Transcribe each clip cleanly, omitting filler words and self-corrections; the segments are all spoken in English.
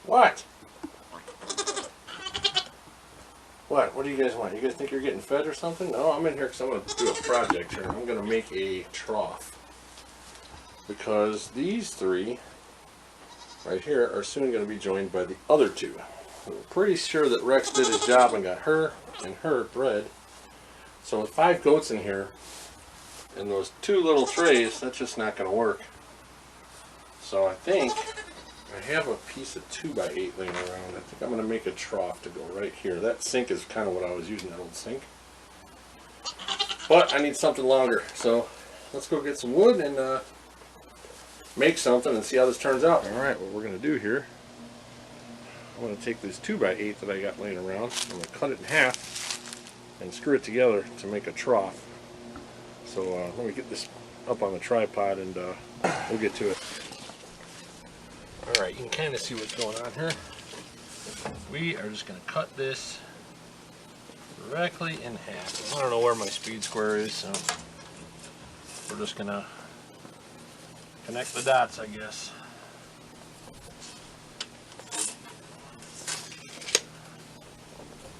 What? What do you guys want? You guys think you're getting fed or something? No, I'm in here because I'm going to do a project here. I'm going to make a trough. Because these three right here are soon going to be joined by the other two. I'm pretty sure that Rex did his job and got her and her bred. So with 5 goats in here and those 2 little trays, that's just not going to work. So I think I have a piece of 2x8 laying around. I think I'm going to make a trough to go right here. That sink is kind of what I was using, that old sink. But I need something longer. So let's go get some wood and make something and see how this turns out. Alright, what we're going to do here, I'm going to take this 2x8 that I got laying around. I'm going to cut it in half and screw it together to make a trough. So let me get this up on the tripod and we'll get to it. Alright, you can kind of see what's going on here. We are just going to cut this directly in half. I don't know where my speed square is, so we're just going to connect the dots, I guess.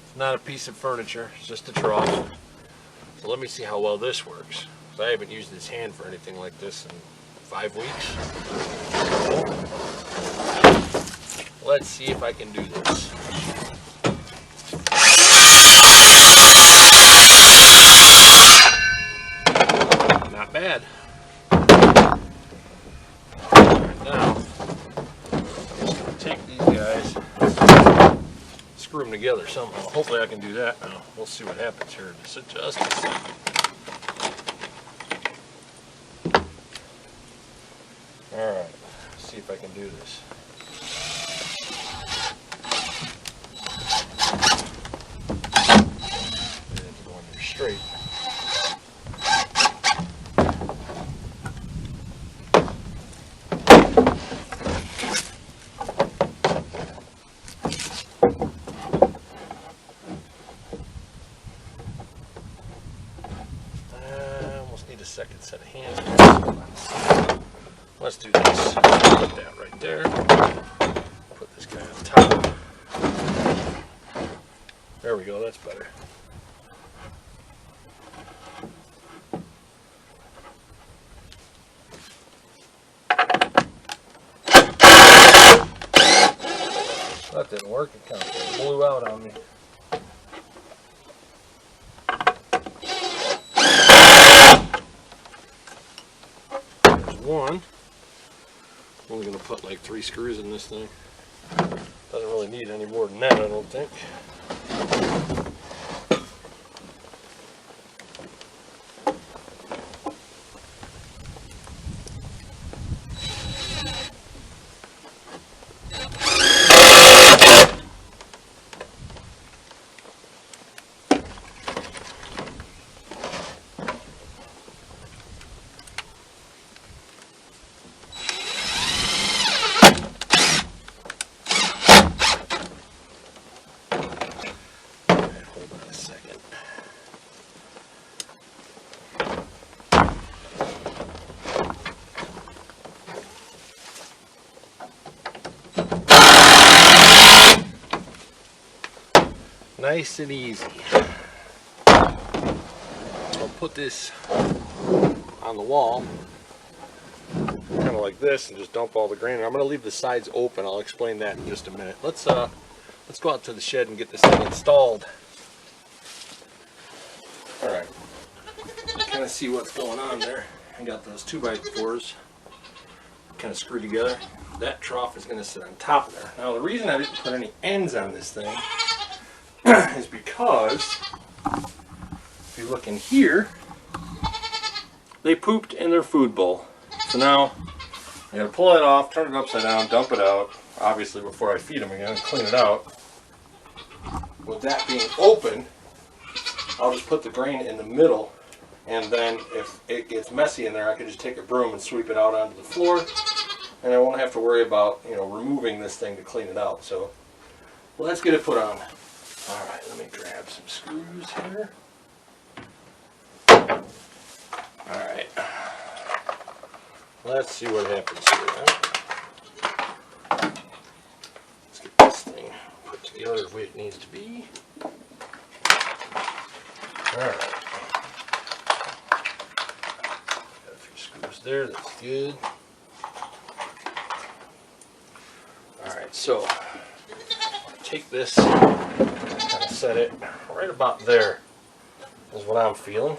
It's not a piece of furniture, it's just a trough. So let me see how well this works. I haven't used this hand for anything like this in 5 weeks. Let's see if I can do this. Not bad. Right now, I'm just going to take these guys, screw them together somehow. Hopefully I can do that now. We'll see what happens here in just a second. Alright, see if I can do this. It's going here straight. I almost need a second set of hands. Let's do this. Put that right there. Put this guy on top. There we go, that's better. That didn't work, it kind of blew out on me. There's one. I'm only going to put like 3 screws in this thing. Doesn't really need any more than that, I don't think. Nice and easy. I'll put this on the wall, kind of like this, and just dump all the grain. I'm going to leave the sides open. I'll explain that in just a minute. Let's go out to the shed and get this thing installed. All right. Kind of see what's going on there. I got those 2x4s kind of screwed together. That trough is going to sit on top of there. Now the reason I didn't put any ends on this thing is because if you look in here, they pooped in their food bowl. So now I gotta pull it off, turn it upside down, dump it out, obviously before I feed them again and clean it out. With that being open, I'll just put the grain in the middle, and then if it gets messy in there, I can just take a broom and sweep it out onto the floor, and I won't have to worry about, you know, removing this thing to clean it out. So let's get it put on. Alright, let me grab some screws here. Alright. Let's see what happens here. the other way it needs to be. Alright. Got a few screws there, that's good. Alright, so take this, kind of set it right about there, is what I'm feeling.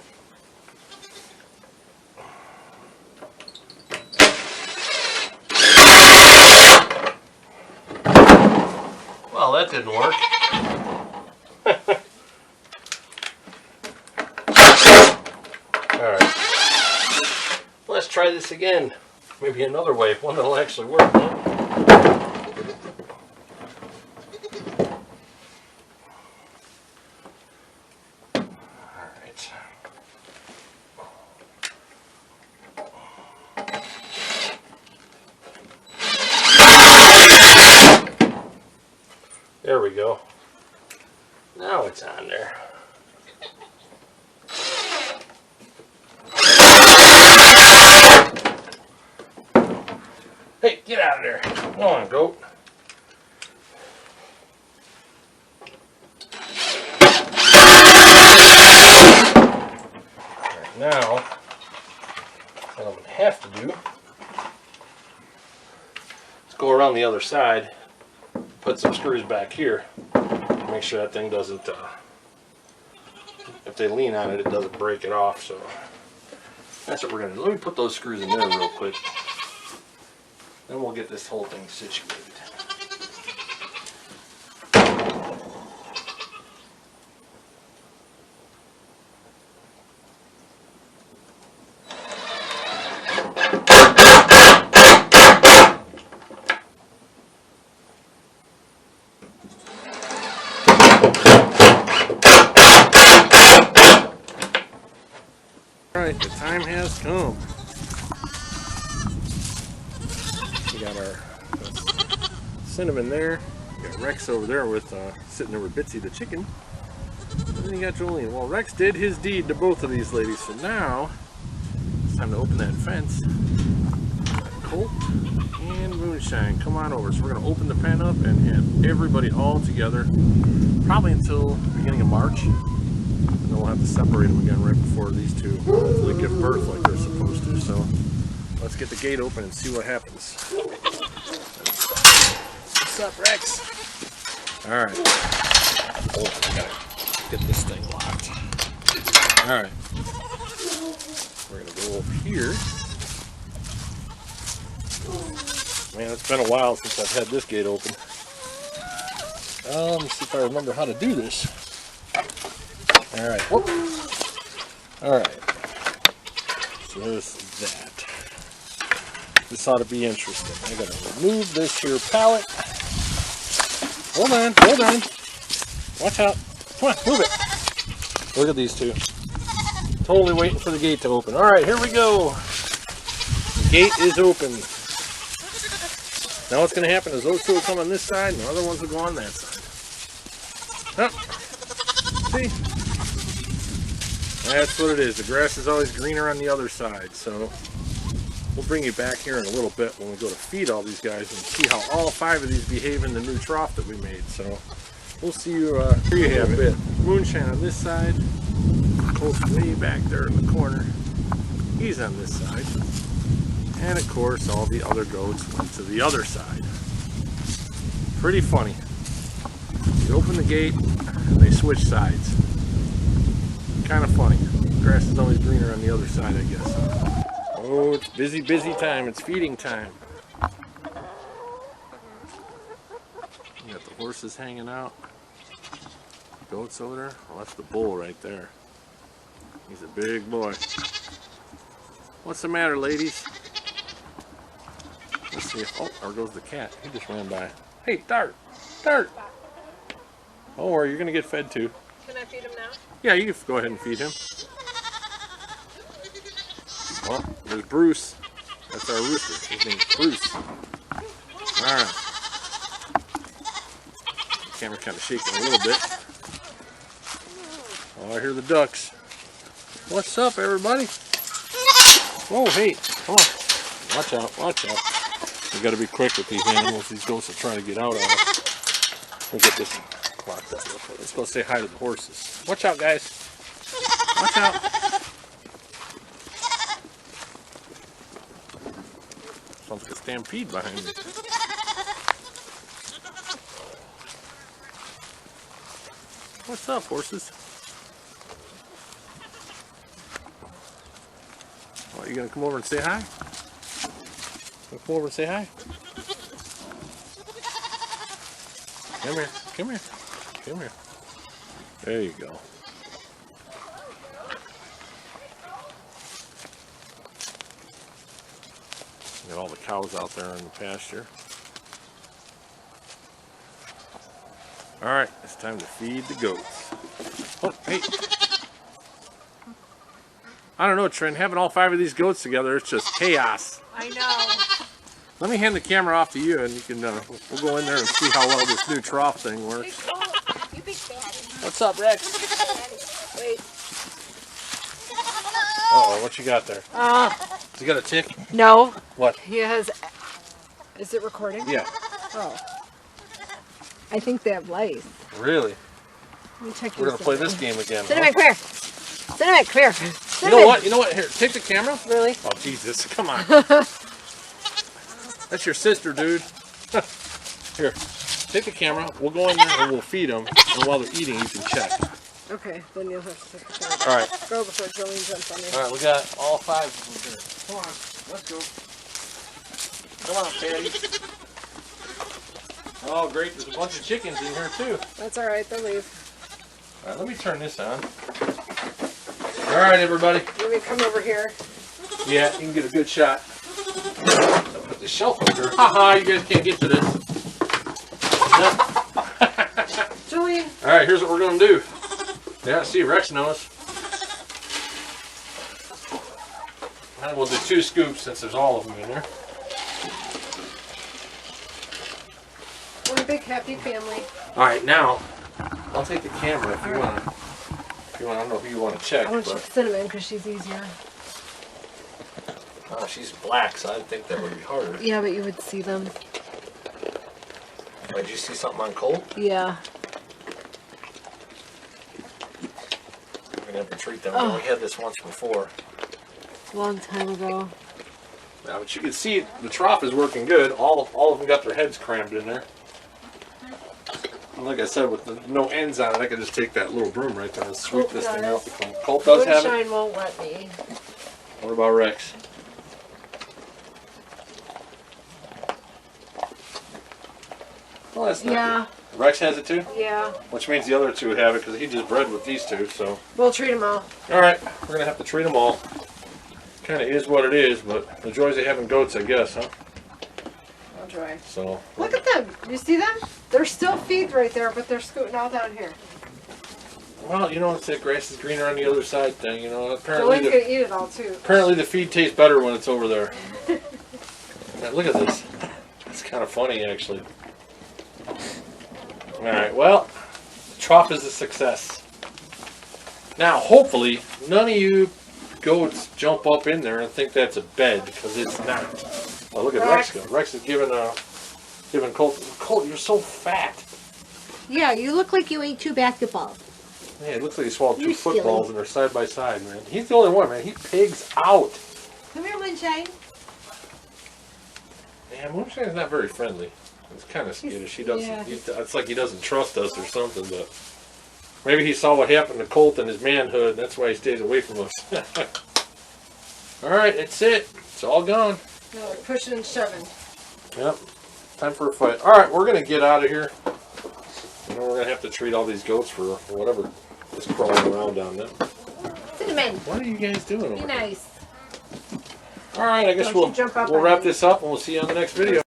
Well, that didn't work. Alright. Let's try this again. Maybe another way, one that'll actually work. Alright. There we go. Now it's on there. Hey, get out of there. Come on, goat. Alright, now, what I'm going to have to do is go around the other side, put some screws back here, make sure that thing doesn't, if they lean on it, it doesn't break it off. So that's what we're going to do. Let me put those screws in there real quick. Then we'll get this whole thing situated. Alright, the time has come. We got our cinnamon there. We got Rex over there with sitting there with Bitsy the chicken. And then you got Jolene. Well, Rex did his deed to both of these ladies, so now it's time to open that fence. Colt and Moonshine, come on over. So we're going to open the pen up and have everybody all together, probably until the beginning of March. And then we'll have to separate them again right before these two hopefully give birth like they're supposed to. So let's get the gate open and see what happens. What's up, Rex? Alright. Oh, I gotta get this thing locked. Alright. We're gonna go over here. Man, it's been a while since I've had this gate open. Let me see if I remember how to do this. Alright. Alright. So there's that. This ought to be interesting. I gotta remove this here pallet. Hold on, hold on. Watch out. Come on, move it. Look at these two. Totally waiting for the gate to open. Alright, here we go. The gate is open. Now what's going to happen is those two will come on this side and the other ones will go on that side. Oh. See? That's what it is. The grass is always greener on the other side. So we'll bring you back here in a little bit when we go to feed all these guys and see how all 5 of these behave in the new trough that we made. So we'll see you, here you have it. Moonshine on this side. Colt's way back there in the corner. He's on this side. And of course all the other goats went to the other side. Pretty funny. You open the gate and they switch sides. Kind of funny. Grass is always greener on the other side, I guess. Oh, it's busy, busy time. It's feeding time. You got the horses hanging out. Goats over there. Well, that's the bull right there. He's a big boy. What's the matter, ladies? Let's see if, oh, there goes the cat. He just ran by. Hey, Dart! Dart! Don't worry, you're going to get fed too. Can I feed him now? Yeah, you can go ahead and feed him. Well, there's Bruce. That's our rooster. His name's Bruce. Alright. The camera's kind of shaking a little bit. Oh, I hear the ducks. What's up, everybody? Oh, hey, come on. Watch out, watch out. We got to be quick with these animals. These goats will try to get out of us. We'll get this locked up real quick. Let's go say hi to the horses. Watch out, guys. Watch out. Sounds like a stampede behind me. What's up, horses? What, you gonna come over and say hi? Come over and say hi? Come here, come here, come here. There you go. Got all the cows out there in the pasture. All right, it's time to feed the goats. Oh, hey. I don't know, Trent, having all 5 of these goats together, it's just chaos. I know. Let me hand the camera off to you, and you can we'll go in there and see how well this new trough thing works. You big fatty. What's up, Rex? Wait. Uh-oh, what you got there? Has he got a tick? No. What? He has. Is it recording? Yeah. Oh. I think they have lice. Really? Let me check. We're gonna play this game again. Cinnamon, come here. Cinnamon, come here. You know what? You know what? Here, take the camera. Really? Oh, Jesus. Come on. That's your sister, dude. Here, take the camera. We'll go in there and we'll feed them. And while they're eating, you can check. Okay, then you'll have to take the camera. All right. Go before Jolene jumps on you. All right, we got all 5 of them here. Come on. Let's go. Come on, Patty. Oh, great. There's a bunch of chickens in here, too. That's all right. They'll leave. All right, let me turn this on. All right, everybody. Let me come over here. Yeah, you can get a good shot. I'll put the shelf up here. Haha, you guys can't get to this. Jolene. All right, here's what we're going to do. Yeah, see, Rex knows. And we'll do 2 scoops since there's all of them in there. One big happy family. All right, now I'll take the camera if you want. If you want, I don't know who you want to check. I want to but check Cinnamon because she's easier. oh, she's black, so I'd think that would be harder. Yeah, but you would see them. Did you see something on Cole? Yeah. We're gonna have to treat them. We only had this once before. A long time ago. Now, but you can see the trough is working good. All of them got their heads crammed in there. And like I said, with no ends on it, I could just take that little broom right there and sweep this thing out. Colt does have it. Moonshine won't let me. What about Rex? Well, that's not Yeah. good. Rex has it too? Yeah. Which means the other 2 have it because he just bred with these 2, so. We'll treat them all. Alright, we're going to have to treat them all. Kind of is what it is, but the joys of having goats, I guess, huh? I'll try. So. Look at them. You see them? They're still feed right there, but they're scooting all down here. Well, you know, it's that grass is greener on the other side thing, you know. Apparently Jolene's going to eat it all, too. Apparently the feed tastes better when it's over there. Now, look at this. It's kind of funny, actually. Alright, well, the trough is a success. Now, hopefully, none of you goats jump up in there and think that's a bed, because it's not. Oh, look at Rex go. Rex is giving Colt, you're so fat. Yeah, you look like you ate 2 basketballs. Yeah, it looks like he swallowed 2 You're footballs silly. and they're side by side, man. He's the only one, man. He pigs out. Come here, Moonshine. Yeah, Moonshine's not very friendly. It's kind of skittish. He doesn't. Yeah. It's like he doesn't trust us or something. But maybe he saw what happened to Colt and his manhood, and that's why he stays away from us. All right, that's it. It's all gone. No, they're pushing and shoving. Yep. Time for a fight. All right, we're gonna get out of here. You know, we're gonna have to treat all these goats for whatever is crawling around down there. Cinnamon, What are you guys doing be over there? nice. All right, I guess Don't you jump up we'll on wrap me. this up and we'll see you on the next video.